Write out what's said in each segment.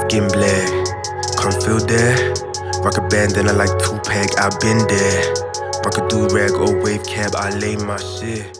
Gimble, Cornfield there. Rock a bandana like Tupac, I've been there. Rock a do-rag or wave cab, I lay my shit.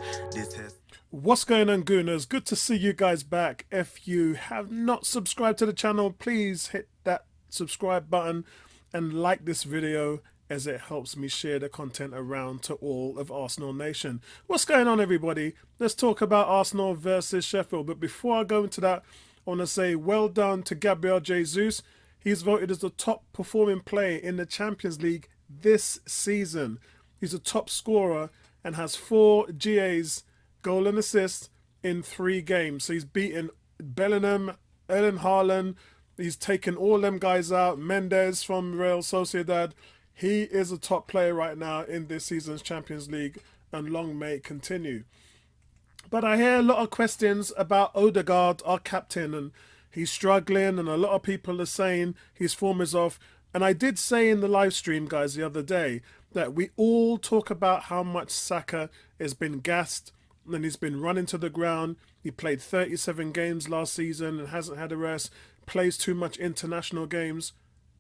What's going on, Gooners? Good to see you guys back. If you have not subscribed to the channel, please hit that subscribe button and like this video, as it helps me share the content around to all of Arsenal Nation. What's going on, everybody? Let's talk about Arsenal versus Sheffield. But before I go into that, I want to say well done to Gabriel Jesus. He's voted as the top performing player in the Champions League this season. He's a top scorer and has 4 GAs, goal and assist, in 3 games. So he's beaten Bellingham, Erling Haaland. He's taken all them guys out. Mendes from Real Sociedad. He is a top player right now in this season's Champions League, and long may it continue. But I hear a lot of questions about Odegaard, our captain, and he's struggling, and a lot of people are saying his form is off. And I did say in the live stream, guys, the other day, that we all talk about how much Saka has been gassed and he's been running to the ground. He played 37 games last season and hasn't had a rest, plays too much international games.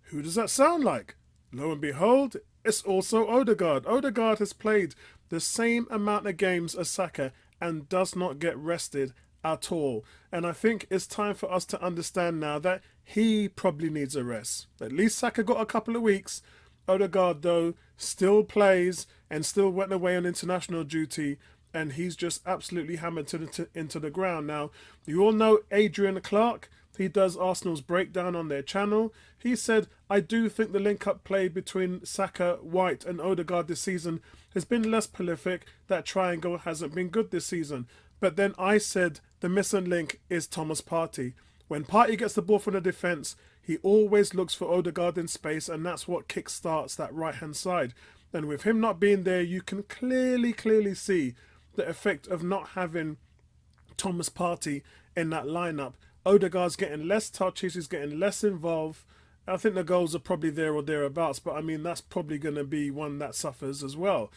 Who does that sound like? Lo and behold, it's also Odegaard. Odegaard has played the same amount of games as Saka and does not get rested at all. And I think it's time for us to understand now that he probably needs a rest. At least Saka got a couple of weeks. Odegaard, though, still plays and still went away on international duty, and he's just absolutely hammered into the ground. Now, you all know Adrian Clark. He does Arsenal's breakdown on their channel. He said, I do think the link-up play between Saka, White and Odegaard this season has been less prolific. That triangle hasn't been good this season. But then I said the missing link is Thomas Partey. When Partey gets the ball from the defence, he always looks for Odegaard in space, and that's what kick-starts that right-hand side. And with him not being there, you can clearly see the effect of not having Thomas Partey in that lineup. Odegaard's getting less touches, he's getting less involved. I think the goals are probably there or thereabouts, but I mean, that's probably going to be one that suffers as well.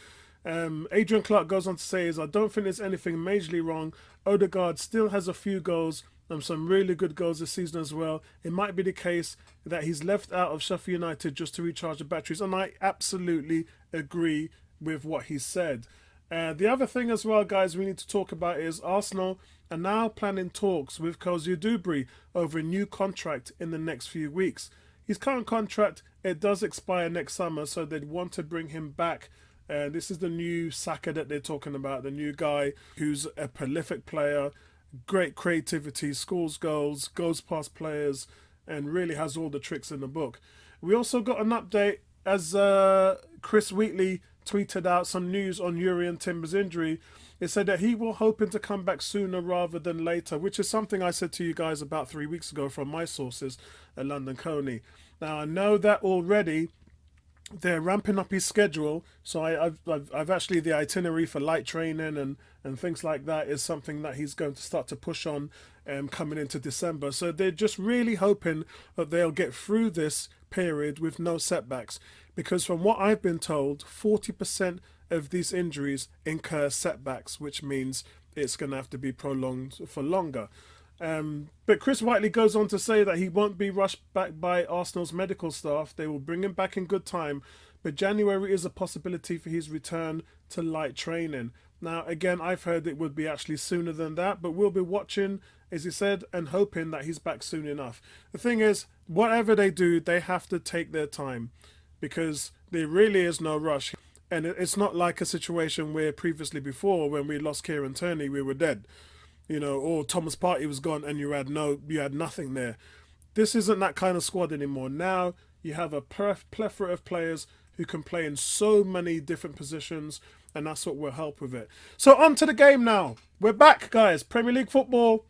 Adrian Clark goes on to say, I don't think there's anything majorly wrong. Odegaard still has a few goals and some really good goals this season as well. It might be the case that he's left out of Sheffield United just to recharge the batteries, and I absolutely agree with what he said. The other thing as well, guys, we need to talk about is Arsenal are now planning talks with Cozy Dubry over a new contract in the next few weeks. His current contract, it does expire next summer, so they'd want to bring him back. This is the new Saka that they're talking about, the new guy who's a prolific player, great creativity, scores goals, goes past players, and really has all the tricks in the book. We also got an update as Chris Wheatley tweeted out some news on Urian Timber's injury. It said that he will hoping to come back sooner rather than later, which is something I said to you guys about 3 weeks ago from my sources at London Coney. Now I know that already they're ramping up his schedule, so I've actually, the itinerary for light training and things like that is something that he's going to start to push on coming into December. So they're just really hoping that they'll get through this period with no setbacks, because from what I've been told, 40% of these injuries incur setbacks, which means it's going to have to be prolonged for longer. But Chris Whiteley goes on to say that he won't be rushed back by Arsenal's medical staff. They will bring him back in good time, but January is a possibility for his return to light training. Now, again, I've heard it would be actually sooner than that, but we'll be watching, as he said, and hoping that he's back soon enough. The thing is, whatever they do, they have to take their time, because there really is no rush. And it's not like a situation where previously before, when we lost Kieran Tierney, we were dead. You know, or Thomas Partey was gone and you had nothing there. This isn't that kind of squad anymore. Now you have a plethora of players who can play in so many different positions, and that's what will help with it. So on to the game now. We're back, guys. Premier League football.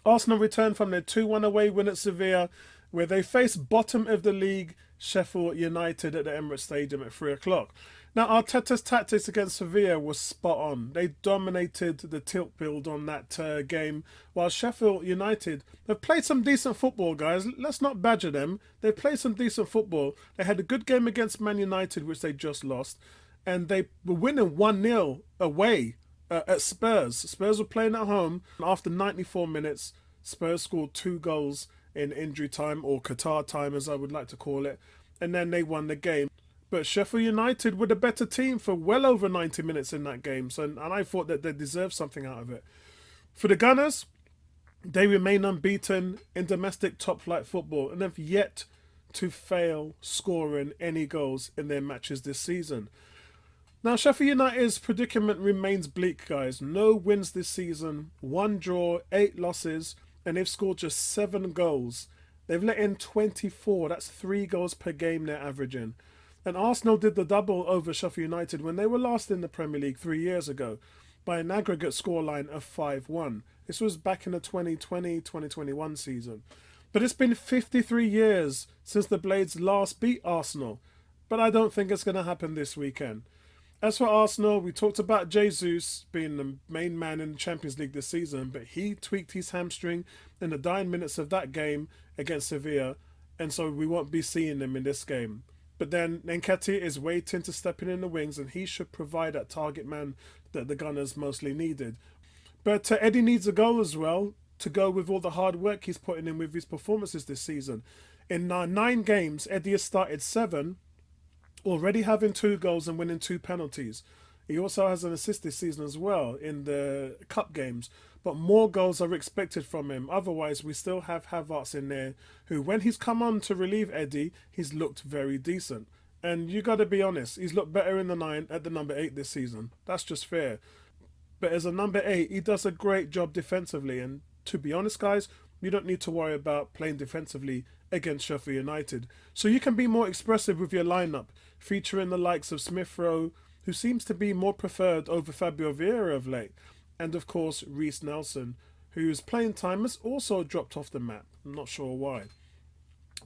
Arsenal returned from their 2-1 away win at Sevilla, where they faced bottom of the league Sheffield United at the Emirates Stadium at 3 o'clock. Now, Arteta's tactics against Sevilla was spot on. They dominated the tilt build on that game, while Sheffield United have played some decent football, guys. Let's not badger them. They've played some decent football. They had a good game against Man United, which they just lost, and they were winning 1-0 away at Spurs. Spurs were playing at home. After 94 minutes, Spurs scored 2 goals in injury time, or Qatar time as I would like to call it, and then they won the game. But Sheffield United were the better team for well over 90 minutes in that game, and I thought that they deserved something out of it. For the Gunners, they remain unbeaten in domestic top-flight football and have yet to fail scoring any goals in their matches this season. Now, Sheffield United's predicament remains bleak, guys. No wins this season, 1 draw, 8 losses, and they've scored just 7 goals. They've let in 24. That's 3 goals per game they're averaging. And Arsenal did the double over Sheffield United when they were last in the Premier League 3 years ago by an aggregate scoreline of 5-1. This was back in the 2020-2021 season. But it's been 53 years since the Blades last beat Arsenal. But I don't think it's going to happen this weekend. As for Arsenal, we talked about Jesus being the main man in the Champions League this season, but he tweaked his hamstring in the dying minutes of that game against Sevilla, and so we won't be seeing him in this game. But then Nketiah is waiting to step in the wings, and he should provide that target man that the Gunners mostly needed. But Eddie needs a goal as well to go with all the hard work he's putting in with his performances this season. In 9 games, Eddie has started 7, already having 2 goals and winning 2 penalties. He also has an assist this season as well in the cup games. But more goals are expected from him. Otherwise, we still have Havertz in there, who, when he's come on to relieve Eddie, he's looked very decent. And you got to be honest, he's looked better in the 9 at the number 8 this season. That's just fair. But as a number 8, he does a great job defensively. And to be honest, guys, you don't need to worry about playing defensively against Sheffield United. So you can be more expressive with your lineup, featuring the likes of Smith Rowe, who seems to be more preferred over Fabio Vieira of late. And of course, Reece Nelson, whose playing time has also dropped off the map. I'm not sure why.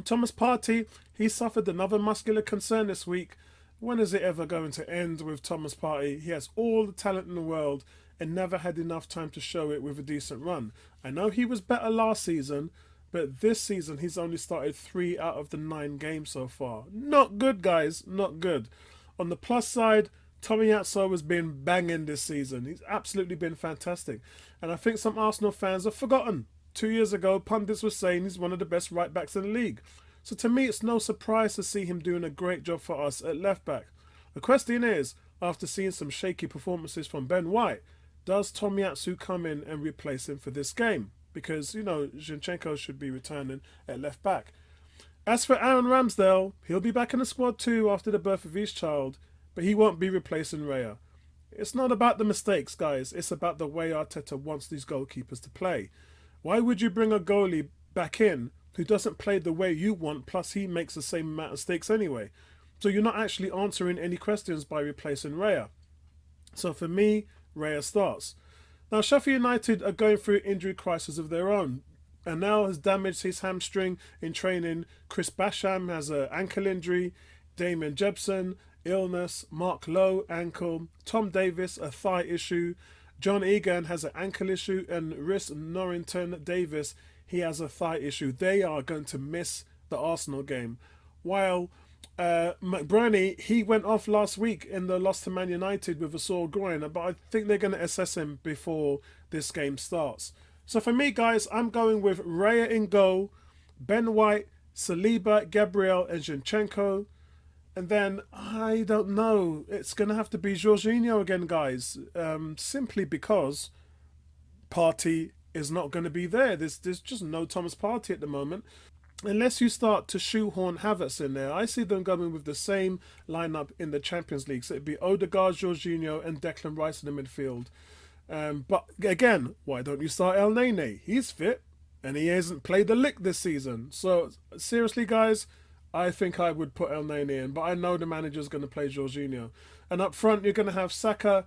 Thomas Partey, he suffered another muscular concern this week. When is it ever going to end with Thomas Partey? He has all the talent in the world and never had enough time to show it with a decent run. I know he was better last season, but this season he's only started 3 out of the 9 games so far. Not good, guys, not good. On the plus side, Tomiyasu has been banging this season. He's absolutely been fantastic. And I think some Arsenal fans have forgotten. 2 years ago, pundits were saying he's one of the best right backs in the league. So to me, it's no surprise to see him doing a great job for us at left back. The question is, after seeing some shaky performances from Ben White, does Tomiyasu come in and replace him for this game? Because, you know, Zinchenko should be returning at left back. As for Aaron Ramsdale, he'll be back in the squad too after the birth of his child, but he won't be replacing Raya. It's not about the mistakes, guys. It's about the way Arteta wants these goalkeepers to play. Why would you bring a goalie back in who doesn't play the way you want, plus he makes the same amount of mistakes anyway? So you're not actually answering any questions by replacing Raya. So for me, Raya starts. Now, Sheffield United are going through an injury crisis of their own. And now has damaged his hamstring in training. Chris Basham has an ankle injury. Damien Jebson, illness. Mark Lowe, ankle. Tom Davis, a thigh issue. John Egan has an ankle issue. And Rhys Norrington Davis, he has a thigh issue. They are going to miss the Arsenal game. While McBurney, he went off last week in the loss to Man United with a sore groin, but I think they're going to assess him before this game starts. So for me, guys, I'm going with Raya in goal, Ben White, Saliba, Gabriel and Zinchenko. And then, I don't know, it's going to have to be Jorginho again, guys, simply because Partey is not going to be there. There's just no Thomas Partey at the moment. Unless you start to shoehorn Havertz in there, I see them going with the same lineup in the Champions League. So it'd be Odegaard, Jorginho and Declan Rice in the midfield. But again, why don't you start El Nene? He's fit and he hasn't played a lick this season. So seriously, guys, I think I would put El Nene in. But I know the manager's going to play Jorginho. And up front, you're going to have Saka,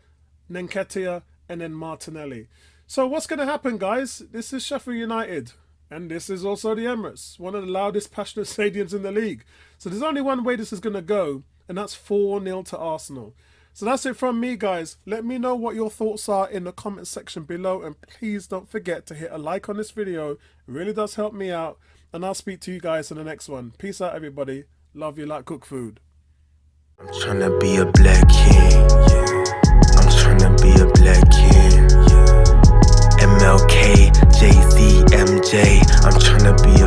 Nketiah and then Martinelli. So what's going to happen, guys? This is Sheffield United. And this is also the Emirates, one of the loudest, passionate stadiums in the league. So there's only one way this is going to go, and that's 4-0 to Arsenal. So that's it from me, guys. Let me know what your thoughts are in the comment section below. And please don't forget to hit a like on this video. It really does help me out. And I'll speak to you guys in the next one. Peace out, everybody. Love you like cook food. I'm tryna be a black king, yeah. I'm tryna be a black king, yeah. MLK, Jay-Z, MJ, I'm tryna be a